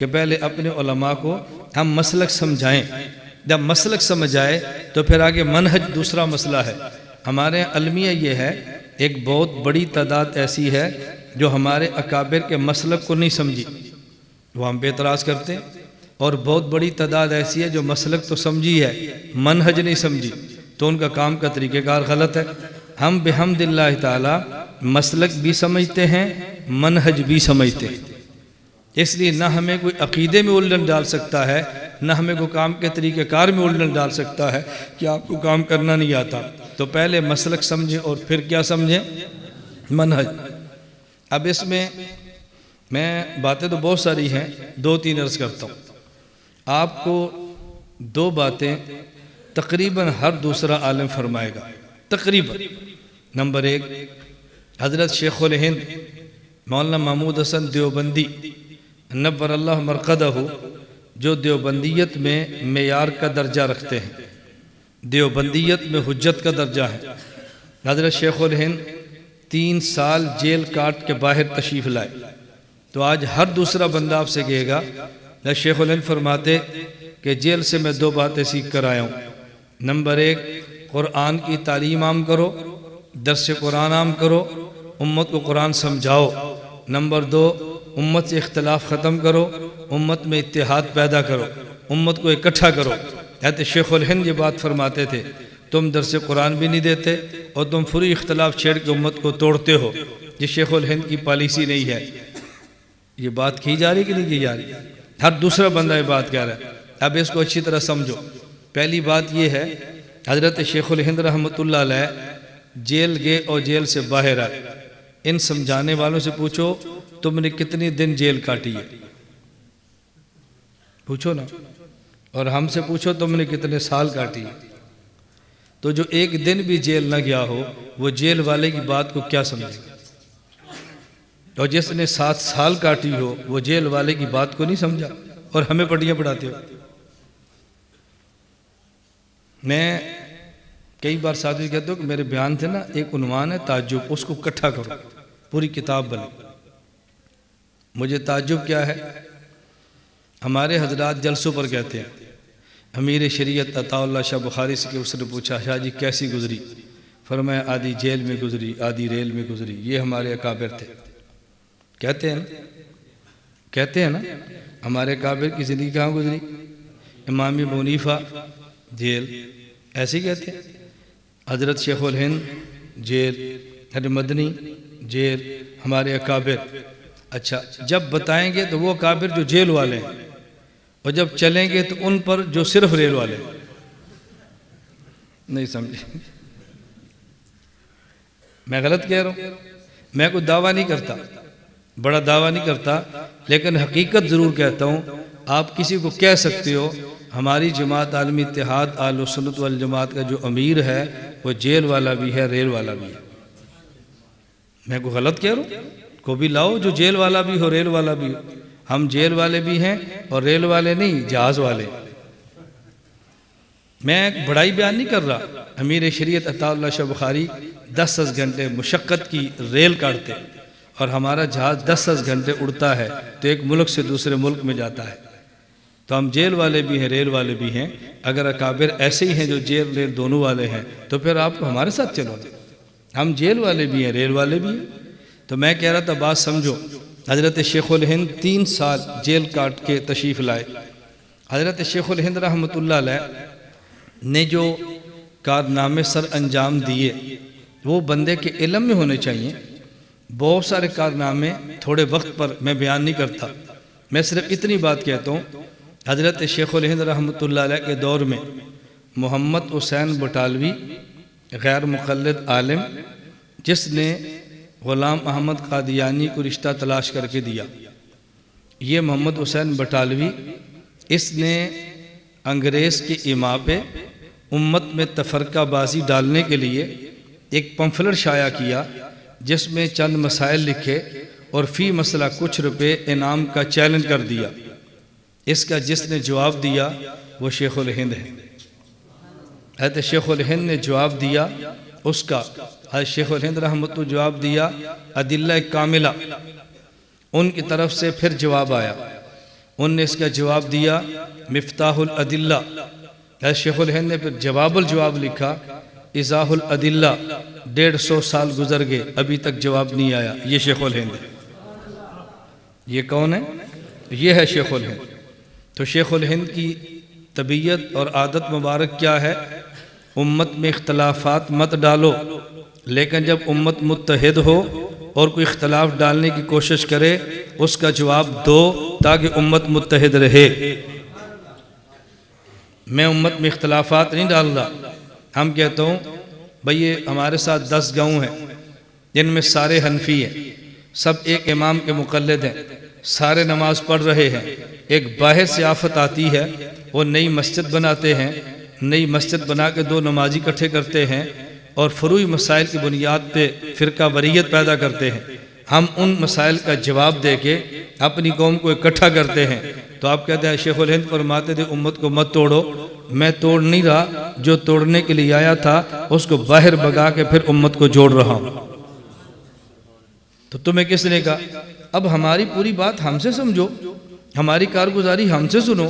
کہ پہلے اپنے علماء کو ہم مسلک سمجھائیں، جب مسلک سمجھ آئے تو پھر آگے منہج دوسرا مسئلہ ہے۔ ہمارے المیہ یہ ہے، ایک بہت بڑی تعداد ایسی ہے جو ہمارے اکابر کے مسلک کو نہیں سمجھی، وہ ہم پہ اعتراض کرتے ہیں، اور بہت بڑی تعداد ایسی ہے جو مسلک تو سمجھی ہے، منہج نہیں سمجھی، تو ان کا کام کا طریقہ کار غلط ہے۔ ہم بحمد اللہ تعالی مسلک بھی سمجھتے ہیں، منہج بھی سمجھتے ہیں، اس لیے نہ ہمیں کوئی عقیدے میں الجھن ڈال سکتا ہے، نہ ہمیں کوئی کام کے طریقہ کار میں الجھن ڈال سکتا ہے کہ آپ کو کام کرنا نہیں آتا۔ تو پہلے مسلک سمجھیں اور پھر کیا سمجھیں؟ منہج۔ اب اس میں باتیں تو بہت ساری ہیں، دو تین عرض کرتا ہوں۔ آپ کو دو باتیں تقریباً ہر دوسرا عالم فرمائے گا، تقریباً۔ نمبر ایک، حضرت شیخ الہند مولانا محمود حسن دیوبندی نور اللہ مرقدہ، جو دیوبندیت میں معیار کا درجہ رکھتے ہیں، دیوبندیت میں حجت کا درجہ ہے۔ حضرت شیخ الہند 3 سال جیل کاٹ کے باہر تشریف لائے، تو آج ہر دوسرا بندہ آپ سے کہے گا، شیخ الہند فرماتے کہ جیل سے میں 2 باتیں سیکھ کر آیا ہوں۔ نمبر 1، قرآن کی تعلیم عام کرو، درس قرآن عام کرو، امت کو قرآن سمجھاؤ۔ نمبر 2، امت سے اختلاف ختم کرو، امت میں اتحاد پیدا کرو، امت کو اکٹھا کرو۔ حضرت شیخ الہند یہ بات فرماتے تھے، تم درس قرآن بھی نہیں دیتے اور تم فری اختلاف چھیڑ کے امت کو توڑتے ہو، یہ شیخ الہند کی پالیسی نہیں ہے۔ یہ بات کی جا رہی کہ نہیں کی جا رہی؟ ہر دوسرا بندہ یہ بات کہہ رہا ہے۔ اب اس کو اچھی طرح سمجھو۔ پہلی بات یہ ہے، حضرت شیخ الہند رحمۃ اللہ علیہ جیل گئے اور جیل سے باہر آئے۔ ان سمجھانے والوں سے پوچھو تم نے کتنی دن جیل کاٹی ہے، پوچھو نا، اور ہم سے پوچھو تم نے کتنے سال کاٹی ہے۔ تو جو ایک دن بھی جیل نہ گیا ہو وہ جیل والے کی بات کو کیا سمجھے گا، اور جس نے 7 سال کاٹی ہو وہ جیل والے کی بات کو نہیں سمجھا اور ہمیں پٹیاں پڑھاتے ہو۔ میں کئی بار ساتھی کہتا ہوں کہ میرے بیان تھے نا، ایک عنوان ہے تعجب، اس کو اکٹھا کرو، پوری کتاب بنے۔ مجھے تعجب کیا ہے، ہمارے حضرات جلسوں پر کہتے ہیں، امیر شریعت عطا اللہ شاہ بخاری سے کہ اس نے پوچھا شاہ جی کیسی گزری؟ فرمایا آدھی جیل میں گزری، آدھی ریل میں گزری۔ یہ ہمارے اکابر تھے، کہتے ہیں نا ہمارے اکابر کی زندگی کہاں گزری؟ امام ابو حنیفہ جیل، ایسے ہی کہتے ہیں۔ حضرت شیخ الہند جیل، حضرت مدنی جیل، ہمارے اکابر۔ اچھا، جب بتائیں گے تو وہ اکابر جو جیل والے ہیں، اور جب چلیں گے تو ان پر جو صرف ریل والے ہیں۔ نہیں سمجھے؟ میں غلط کہہ رہا ہوں؟ میں کوئی دعویٰ نہیں کرتا، بڑا دعویٰ نہیں کرتا، لیکن حقیقت ضرور کہتا ہوں۔ آپ کسی کو کہہ سکتے ہو ہماری جماعت عالمی اتحاد اہل سنت والجماعت کا جو امیر ہے وہ جیل والا بھی ہے، ریل والا بھی ہے۔ میں کوئی غلط کہہ رہا ہوں؟ کو بھی لاؤ جو جیل والا بھی ہو، ریل والا بھی ہو۔ ہم جیل والے بھی ہیں اور ریل والے نہیں، جہاز والے۔ میں بڑائی بیان نہیں کر رہا۔ امیر شریعت عطا اللہ شاہ بخاری 10 گھنٹے مشقت کی ریل کاٹتے اور ہمارا جہاز 10 گھنٹے اڑتا ہے تو ایک ملک سے دوسرے ملک میں جاتا ہے۔ تو ہم جیل والے بھی ہیں، ریل والے بھی ہیں۔ اگر اکابر ایسے ہی ہیں جو جیل ریل دونوں والے ہیں تو پھر آپ کو ہمارے ساتھ چلو۔ ہم جیل والے بھی ہیں، ریل والے بھی ہیں۔ تو میں کہہ رہا تھا بات سمجھو۔ حضرت شیخ الہند 3 سال جیل کاٹ کے تشریف لائے۔ حضرت شیخ الہند رحمۃ اللہ علیہ نے جو کارنامے سر انجام دیے وہ بندے کے علم میں ہونے چاہیے۔ بہت سارے کارنامے تھوڑے وقت پر میں بیان نہیں کرتا، میں صرف اتنی بات کہتا ہوں۔ حضرت شیخ الہند رحمۃ اللہ علیہ کے دور میں محمد حسین بٹالوی غیر مقلد عالم، جس نے غلام احمد قادیانی کو رشتہ تلاش کر کے دیا، یہ محمد حسین بٹالوی، اس نے انگریز کے ایما پہ امت میں تفرقہ بازی ڈالنے کے لیے ایک پمفلٹ شائع کیا جس میں چند مسائل لکھے اور فی مسئلہ کچھ روپے انعام کا چیلنج کر دیا۔ اس کا جس نے جواب دیا وہ شیخ الہند ہے۔ حضرت شیخ الہند نے جواب دیا اس کا، حضرت شیخ الہند رحمۃ اللہ جواب دیا ادلہ کاملہ، ان کی طرف سے پھر جواب آیا ان نے اس کا جواب دیا مفتاح العدلہ۔ شیخ الہند نے پھر جواب الجواب لکھا، ایضاح العدلہ۔ 150 سال گزر گئے ابھی تک جواب نہیں آیا۔ یہ شیخ الہند ہے۔ یہ کون ہے؟ یہ ہے شیخ الہند۔ تو شیخ الہند کی طبیعت اور عادت مبارک کیا ہے؟ امت میں اختلافات مت ڈالو، لیکن جب امت متحد ہو اور کوئی اختلاف ڈالنے کی کوشش کرے اس کا جواب دو تاکہ امت متحد رہے۔ میں امت میں اختلافات نہیں ڈال رہا۔ ہم کہتا ہوں بھئی یہ ہمارے ساتھ 10 گاؤں ہیں جن میں سارے حنفی ہیں، سب ایک امام کے مقلد ہیں، سارے نماز پڑھ رہے ہیں۔ ایک باہر سے آفت آتی ہے، وہ نئی مسجد بناتے ہیں، نئی مسجد بنا کے 2 نمازی اکٹھے کرتے ہیں اور فروعی مسائل کی بنیاد پہ فرقہ واریت پیدا کرتے ہیں۔ ہم ان مسائل کا جواب دے کے اپنی قوم کو اکٹھا کرتے ہیں۔ تو آپ کہتے ہیں شیخ الہند فرماتے تھے امت کو مت توڑو۔ میں توڑ نہیں رہا، جو توڑنے کے لیے آیا تھا اس کو باہر بھگا کے پھر امت کو جوڑ رہا ہوں۔ تو تمہیں کس نے کہا؟ اب ہماری پوری بات ہم سے سمجھو، ہماری کارگزاری ہم سے سنو،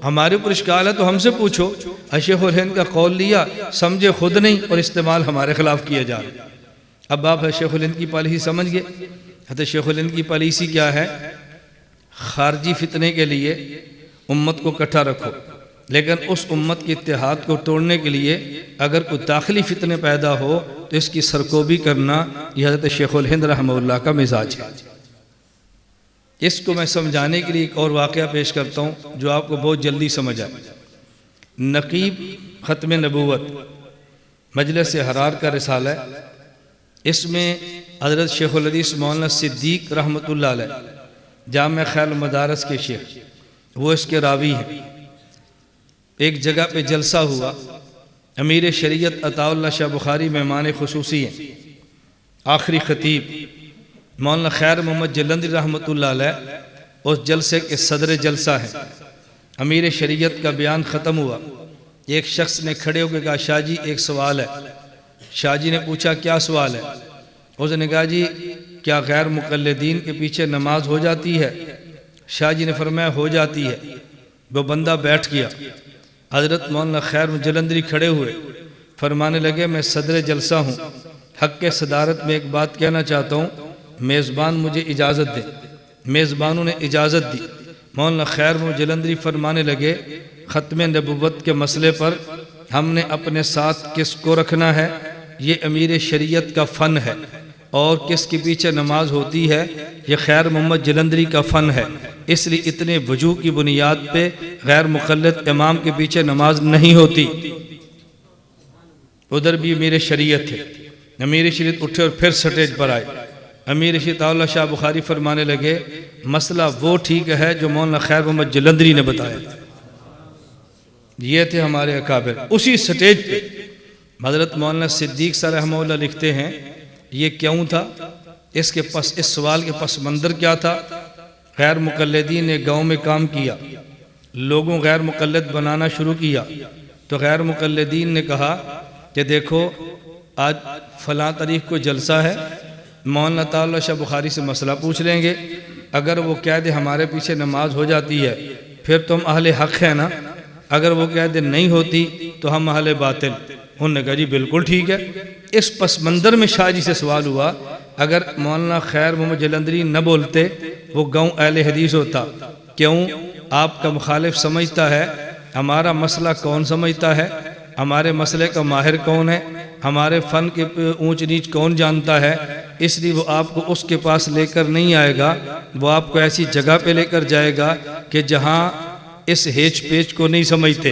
ہمارے اوپر اشکال ہے تو ہم سے پوچھو۔ شیخ الہند کا قول لیا، سمجھے خود نہیں اور استعمال ہمارے خلاف کیا جا رہا۔ اب آپ شیخ الہند کی پالیسی سمجھ گئے؟ حضرت شیخ الہند کی پالیسی کیا ہے؟ خارجی فتنے کے لیے امت کو اکٹھا رکھو، لیکن اس امت کے اتحاد کو توڑنے کے لیے اگر کوئی داخلی فتنے پیدا ہو تو اس کی سرکوبی کرنا یہ حضرت شیخ الہند رحمہ اللہ کا مزاج ہے۔ اس کو میں سمجھانے کے لیے ایک اور واقعہ پیش کرتا ہوں جو آپ کو بہت جلدی سمجھ آئے۔ نقیب ختم نبوت مجلس حرار کا رسالہ ہے، اس میں حضرت شیخ الحدیث مولانا صدیق رحمۃ اللہ علیہ جامع خیر المدارس کے شیخ، وہ اس کے راوی ہیں۔ ایک جگہ پہ جلسہ ہوا، امیر شریعت عطا اللہ شاہ بخاری مہمان خصوصی ہیں، آخری خطیب مولانا خیر محمد جلندری رحمۃ اللہ علیہ اس جلسے کے صدر جلسہ ہیں۔ امیر شریعت کا بیان ختم ہوا، ایک شخص نے کھڑے ہو کے کہا شاہ جی ایک سوال ہے۔ شاہ جی نے پوچھا کیا سوال ہے؟ اس نے کہا جی کیا غیر مقلدین کے پیچھے نماز ہو جاتی ہے؟ شاہ جی نے فرمایا ہو جاتی ہے۔ وہ بندہ بیٹھ گیا۔ حضرت مولانا خیر جلندری کھڑے ہوئے، فرمانے لگے میں صدر جلسہ ہوں، حق کے صدارت میں ایک بات کہنا چاہتا ہوں، میزبان مجھے اجازت دے۔ میزبانوں نے اجازت دی۔ مولانا خیر جلندری فرمانے لگے ختم نبوت کے مسئلے پر ہم نے اپنے ساتھ کس کو رکھنا ہے؟ یہ امیر شریعت کا فن ہے، اور کس کے پیچھے نماز ہوتی ہے؟ یہ خیر محمد جلندری کا فن ہے۔ اس لیے اتنے وجوہ کی بنیاد پہ غیر مقلد امام کے پیچھے نماز نہیں ہوتی۔ ادھر بھی امیر شریعت تھے۔ امیر شریعت اٹھے اور پھر سٹیج پر آئے۔ امیر شریعت اللہ شاہ بخاری فرمانے لگے مسئلہ وہ ٹھیک ہے جو مولانا خیر محمد جلندری نے بتایا۔ یہ تھے ہمارے اکابر۔ اسی سٹیج پہ حضرت مولانا صدیق صاحب رحمہ اللہ لکھتے ہیں یہ کیوں تھا؟ اس سوال کے پس منظر کیا تھا؟ غیر مقلدین نے گاؤں میں کام کیا، لوگوں غیر مقلد بنانا شروع کیا، تو غیر مقلدین نے کہا کہ دیکھو آج فلاں تاریخ کو جلسہ ہے، مولانا تعالی شاہ بخاری سے مسئلہ پوچھ لیں گے، اگر وہ کہہ دے ہمارے پیچھے نماز ہو جاتی ہے پھر تو ہم اہل حق ہیں نا، اگر وہ کہہ دے نہیں ہوتی تو ہم اہل باطل۔ انہوں نے کہا جی بالکل ٹھیک ہے۔ اس پس منظر میں شاہ جی سے سوال ہوا اگر مولانا خیر محمد جلندری نہ بولتے وہ گاؤں اہل حدیث ہوتا، کیوں؟ آپ کا مخالف سمجھتا ہے ہمارا مسئلہ کون سمجھتا ہے، ہمارے مسئلے کا ماہر کون ہے، ہمارے فن کے اونچ نیچ کون جانتا ہے، اس لیے وہ آپ کو اس کے پاس لے کر نہیں آئے گا، وہ آپ کو ایسی جگہ پہ لے کر جائے گا کہ جہاں اس ہیچ پیچ کو نہیں سمجھتے،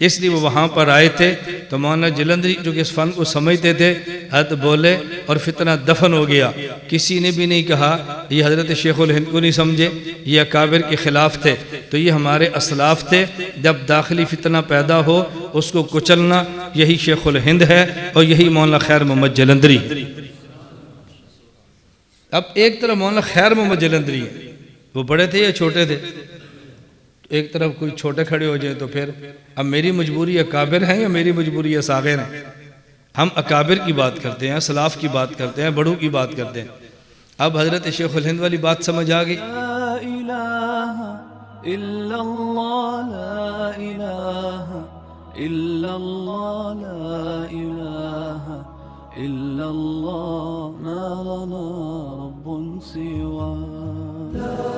اس لیے وہ وہاں پر آئے تھے۔ تو مولانا جلندری جو کہ اس فن کو سمجھتے تھے حضرت بولے اور فتنہ دفن ہو گیا۔ کسی نے بھی نہیں کہا یہ حضرت شیخ الہند کو نہیں سمجھے، یہ اکابر کے خلاف تھے۔ تو یہ ہمارے اسلاف تھے، جب داخلی فتنہ پیدا ہو اس کو کچلنا یہی شیخ الہند ہے اور یہی مولانا خیر محمد جلندری ہے۔ اب ایک طرف مولانا خیر محمد جلندری ہے، وہ بڑے تھے یا چھوٹے تھے؟ ایک طرف کوئی چھوٹے کھڑے ہو جائے تو پھر اب میری مجبوری اکابر ہیں یا میری مجبوری اصاغر ہیں؟ ہم اکابر کی بات کرتے ہیں، اسلاف کی بات کرتے ہیں، بڑوں کی بات کرتے ہیں۔ اب حضرت شیخ الہند والی بات سمجھ آ گئی؟ إلا الله لا إله إلا الله لا إله إلا الله ما لنا رب سواه.